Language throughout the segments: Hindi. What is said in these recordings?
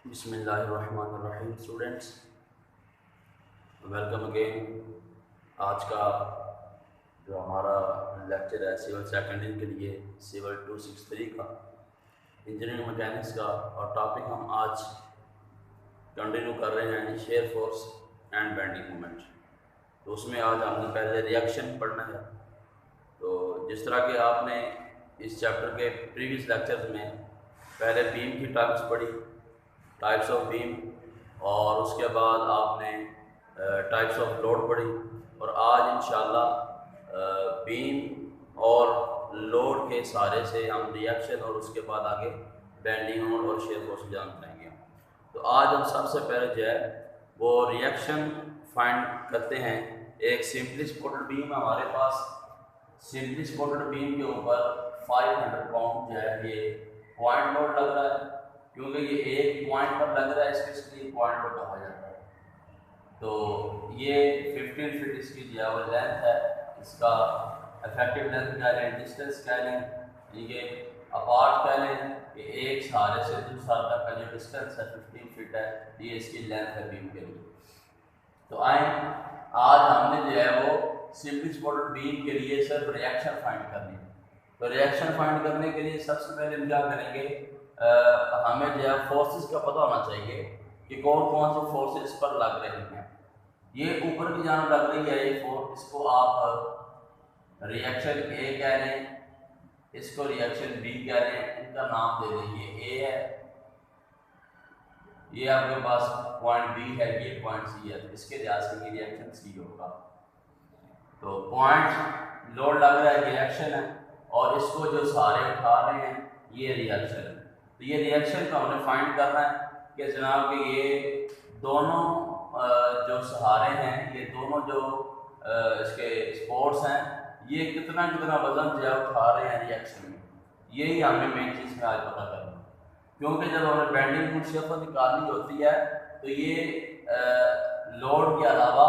बिस्मिल्लाहिर्रहमानिर्रहीम। Students, welcome again. आज का जो हमारा लेक्चर है सिविल सेकेंडरी के लिए, सिविल 263 का इंजीनियरिंग मैकेनिक्स का, और टॉपिक हम आज कंटिन्यू कर रहे हैं shear force and bending moment. तो उसमें आज हमने पहले रिएक्शन पढ़ना है। तो जिस तरह के आपने इस चैप्टर के प्रीवियस लेक्चर्स में पहले बीम की टाइप्स पढ़ी, टाइप्स ऑफ बीम, और उसके बाद आपने टाइप्स ऑफ लोड पढ़ी, और आज इंशाल्लाह बीम और लोड के सहारे से हम रिएक्शन और उसके बाद आगे बेंडिंग मोमेंट और शेयर फोर्स जान पाएंगे। तो आज हम सबसे पहले जो है वो रिएक्शन फाइंड करते हैं। एक सिंपली सपोर्टेड बीम है हमारे पास। सिंपली सपोर्टेड बीम के ऊपर 500 पाउंड जो है ये पॉइंट लोड लग रहा है, क्योंकि ये एक पॉइंट पर लग रहा है, इसलिए पॉइंट लोड कहा जाता है। तो ये 15 फीट इसकी जो है वो लेंथ है। इसका इफेक्टिव लेंथ कह लें, डिस्टेंस कह लें, ये अपार्ट कह लें, कि एक सहारे से दूसरा तक का जो डिस्टेंस है 15 फीट है, ये इसकी लेंथ है बीम के लिए। तो आए आज हमने जो है वो सिंपली सपोर्टेड बीम के लिए सिर्फ रिएक्शन फाइंड करनी है। तो रिएक्शन फाइंड करने के लिए सबसे पहले हम क्या करेंगे, हमें जो है फोर्सेस का पता होना चाहिए कि कौन कौन से फोर्सेस इस पर लग रहे हैं। ये ऊपर की जान लग रही है ये फोर्स, इसको आप रिएक्शन ए कह लें, इसको रिएक्शन बी कह लें, इनका नाम दे दें। ये ए है, ये आपके पास पॉइंट बी है, ये पॉइंट सी है, इसके लिहाज से ये रिएक्शन सी होगा। तो पॉइंट लोड लग रहा है, रिएक्शन है, और इसको जो सहारे उठा रहे हैं ये रिएक्शन है। तो ये रिएक्शन को हमने फाइंड करना है कि जनाब कि ये दोनों जो सहारे हैं, ये दोनों जो इसके स्पोर्ट्स हैं, ये कितना कितना वजन जो है उठा रहे हैं रिएक्शन में। यही हमें मेन चीज़ में आज पता करना है, क्योंकि जब हमें बेंडिंग मोमेंट शेप निकालनी होती है तो ये लोड के अलावा,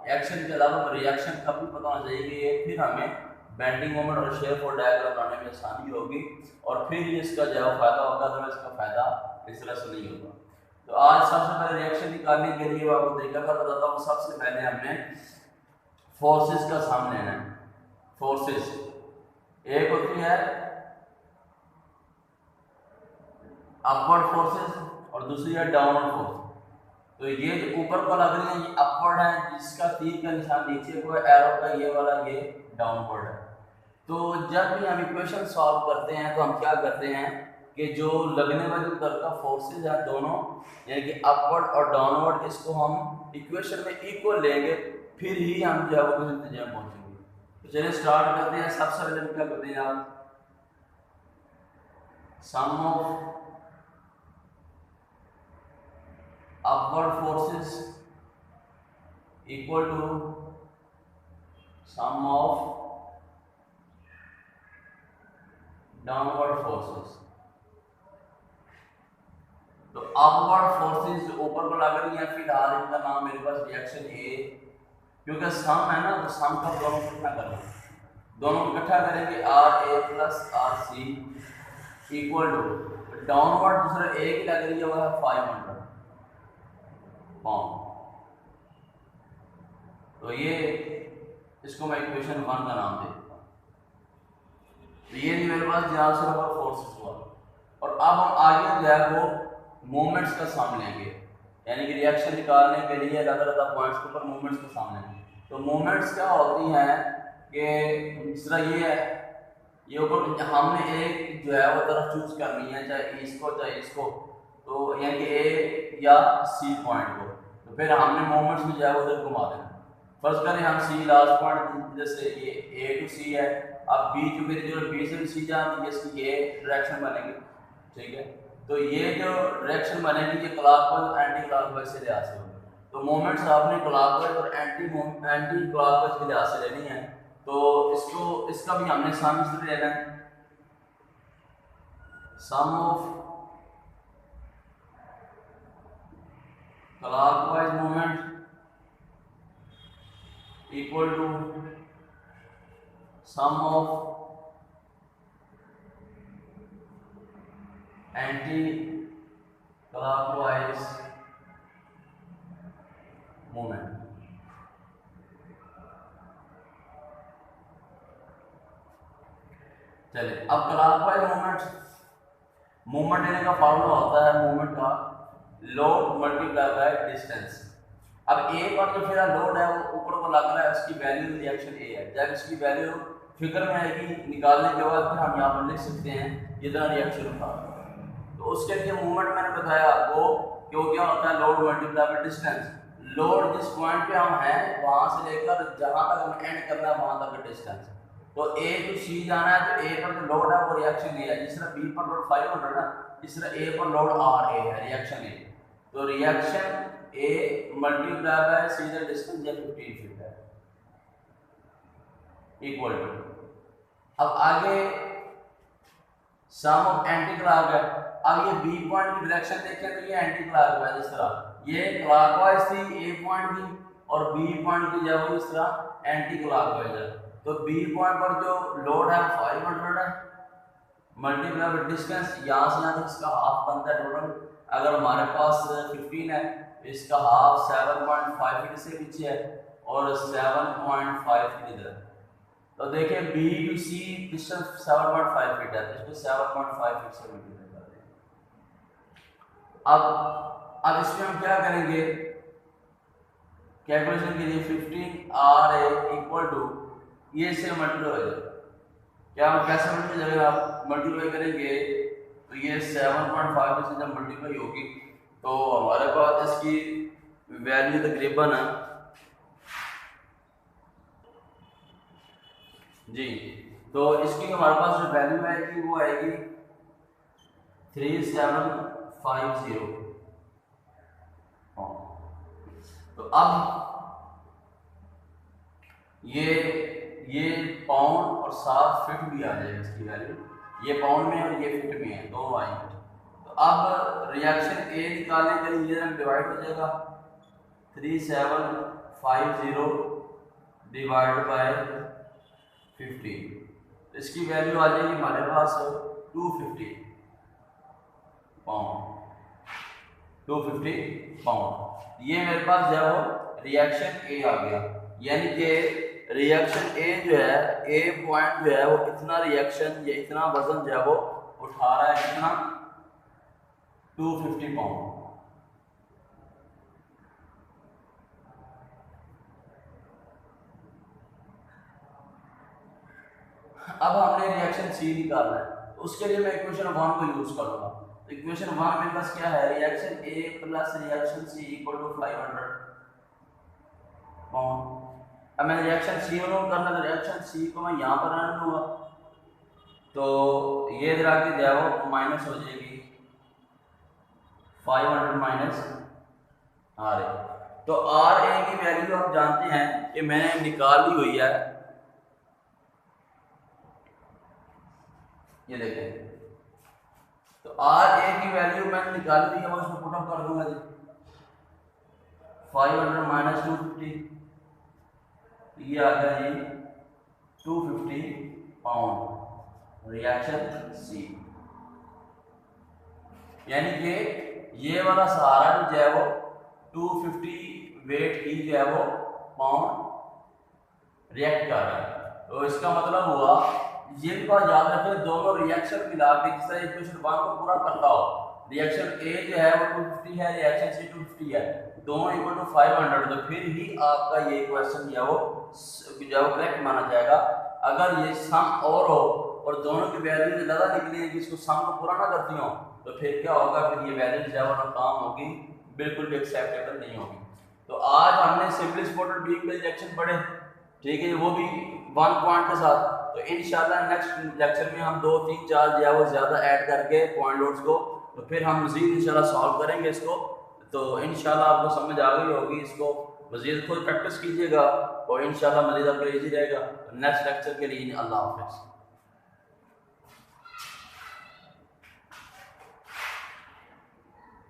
एक्शन के अलावा रिएक्शन का भी पता होना चाहिए कि ये फिर हमें बेंडिंग मोमेंट और शेप फोर्स डायग्राम बनाने में आसानी होगी, और फिर इसका जो है फायदा होगा। तो इसका फायदा इस तरह से नहीं होगा। तो आज सबसे पहले रिएक्शन निकालने के लिए आपको तरीका का बताता हूँ। सबसे पहले हमने फोर्सेस का साम लेना है। फोर्सेस एक होती है अपवर्ड फोर्सेस और दूसरी है डाउनवर्ड फोर्स। तो ये जो ऊपर को लग रही है ये अपवर्ड है, जिसका तीर का निशान नीचे को है, एरो का ये वाला ये डाउनवर्ड है। तो जब भी हम इक्वेशन सॉल्व करते हैं तो हम क्या करते हैं कि जो लगने वाली तरफ का फोर्सेस है दोनों, यानी कि अपवर्ड और डाउनवर्ड, इसको हम इक्वेशन में इक्वल लेंगे, फिर ही हम जो है वो किसी नतीजे में पहुंचेंगे। तो चलिए स्टार्ट करते हैं। सबसे पहले हम क्या करते हैं, आप sum of upward forces equal to sum of downward forces। तो अपवर्ड फोर्सेस जो ऊपर को लग रही है, फिलहाल इनका नाम मेरे पास रिएक्शन ए, क्योंकि सम है ना, तो सम का दोनों को इकट्ठा करना, दोनों को इकट्ठा करेंगे R A plus R C equal to downward दूसरा ए की लग रही है वह है 500 पाउंड। तो ये इसको मैं इक्वेशन 1 का नाम दे देता हूँ। तो ये मेरे पास जहाँ से फोर्सेस हुआ, और अब हम आगे जो है वो मोमेंट्स का साम लेंगे, यानी कि रिएक्शन निकालने के लिए अलग अलग पॉइंट्स के ऊपर मोमेंट्स का साम लेंगे। तो मोमेंट्स क्या होती हैं कि इस तरह ये है, ये ऊपर हमने एक जो है वो तरफ चूज करनी है, चाहे इसको चाहे इसको, तो यानी कि ए या सी पॉइंट को। तो फिर हमने मोमेंट्स में जो है उधर घुमा देना। फर्स्ट करें हम सी लास्ट पॉइंट, जैसे ये ए टू सी है, अब बी चूंकि जो बी से सी जाती है, इसकी ये डायरेक्शन बनेगी, ठीक है। तो ये जो डायरेक्शन बनेगी ये क्लॉकवाइज एंटी क्लॉकवाइज से लिहाज से होगी। तो मोमेंट्स आपने क्लॉकवाइज और एंटी क्लॉकवाइज के लिहाज से लेनी है। तो इसको इसका भी हमने सम इसलिए लेना है, sum of clockwise movement equal to sum of anti clockwise movement. चलिए अब क्लॉकवाइज मूवमेंट लेने का फॉर्मूला होता है मूवमेंट का लोड मल्टीप्लाई बाय डिस्टेंस। अब ए पर जो फिर लोड है वो ऊपर को लग रहा है, उसकी वैल्यू रिएक्शन ए है। जब इसकी वैल्यू फिगर में आएगी निकालने के बाद फिर हम यहाँ पर लिख सकते हैं इतना रिएक्शन था। तो उसके लिए मूवमेंट मैंने बताया आपको कि वो क्या होता है load multiply by distance. Load जिस पॉइंट पे हम हैं वहां से लेकर जहां तक हम एंड करना है वहां तक का डिस्टेंस। तो ए टू सी जाना है तो ए पर जो लोड है वो रिएक्शन ए है। जिस तरह बी पर लोड 500 है, इस तरह ए पर लोड आर ए है, रिएक्शन ए। तो reaction A multiply by see the distance या 15 फीट है इक्वल टू। अब आगे सम ऑफ एंटी क्लॉक है। अब ये बी पॉइंट की डायरेक्शन देखें तो ये एंटी क्लॉकवाइज, इस तरह ये क्लॉकवाइज थी ए पॉइंट की और बी पॉइंट की जब इस तरह एंटी क्लॉकवाइज है। तो बी पॉइंट पर जो लोड है 500 है मल्टीप्लाई बाय डिस्टेंस, यहाँ से यहाँ तक इसका हाफ बनता है टोटल। अगर हमारे पास 15 है इसका हाफ 7.5 फीट से पीछे है और 7.5 फीट इधर। तो देखिए B to C distance 7.5 feet है, तो इसको 7.5 फीट से मल्टीप्लाई कर देंगे। अब इसमें हम क्या करेंगे कैलकुलेशन के लिए 15 आर ए इक्वल टू ये से मल्टीप्लाई हो जाएगा। क्या हम कैसे मल्टीप्लाई करेंगे, आप मल्टीप्लाई करेंगे तो ये 7.5 से जब मल्टीप्लाई होगी तो हमारे पास इसकी वैल्यू तकरीबन है जी। तो इसकी हमारे पास जो वैल्यू आएगी वो आएगी 3750। तो अब ये पाउंड और 7 फीट भी आ जाएगी इसकी वैल्यू। ये पाउंड में और ये फीट में है, दोनों आएंगे। तो अब रिएक्शन ए निकालने के लिए ये डिवाइड हो जाएगा 3750 डिवाइड बाय 50। इसकी वैल्यू आ जाएगी हमारे पास 250 पाउंड। 250 पाउंड ये मेरे पास जो है रिएक्शन ए आ गया। यानी कि रिएक्शन ए जो है ए पॉइंट जो है वो इतना रिएक्शन या इतना वजन जो है वो उठा रहा है, कितना 250 पाउंड। अब हमने रिएक्शन सी निकालना है, तो उसके लिए मैं इक्वेशन 1 को यूज करूंगा। तो इक्वेशन 1 मेरे पास क्या है, reaction A plus reaction C equal to 500 pound. अब मैं रिएक्शन सी नोट करना, तो रिएक्शन सी को मैं यहाँ पर रन लूँगा तो ये इधर आके जो है वो माइनस हो जाएगी 500 माइनस आर ए। तो आर ए की वैल्यू आप जानते हैं कि मैंने निकाली हुई है, ये देखें। तो आर ए की वैल्यू मैंने निकाली हुई है, मैं उसको पुट अप कर दूंगा जी। 500 माइनस 250 ये आ गया जी 250 पाउंड रिएक्शन सी। यानी कि ये वाला सहारा जो है वो 250 वेट की जो है वो पाउंड रिएक्ट कर रहा है। तो इसका मतलब हुआ ये भी बात याद रखें, दोनों रिएक्शन मिला के जिस तरह इक्वेशन 1 को पूरा करता हो, रिएक्शन ए जो है वो 250 है, रिएक्शन सी 250 है, दोनों इक्वल टू 500, तो फिर ही आपका ये क्वेश्चन जो वो करेक्ट माना जाएगा। अगर ये सम और हो और दोनों की वैल्यू ज़्यादा निकली है कि इसको सम को पूरा ना करती हो, तो फिर क्या होगा, फिर ये वैल्यू जो है वो काम होगी, बिल्कुल भी एक्सेप्टेबल नहीं होगी। तो आज हमने सिंपली सपोर्टेड बीम के रिएक्शन पढ़े, ठीक है, वो भी 1 पॉइंट के साथ। तो इंशाल्लाह नेक्स्ट लेक्चर में हम 2, 3, 4 जो है वो ज़्यादा ऐड करके पॉइंट लोड्स को, तो फिर हम मज़ीद इंशाल्लाह सॉल्व करेंगे इसको। तो इंशाल्लाह आपको समझ आ गई होगी, इसको मज़ीद खुद प्रैक्टिस कीजिएगा और इंशाल्लाह मज़ीद आपको ईजी रहेगा। नेक्स्ट लेक्चर के लिए अल्लाह हाफ़िज़।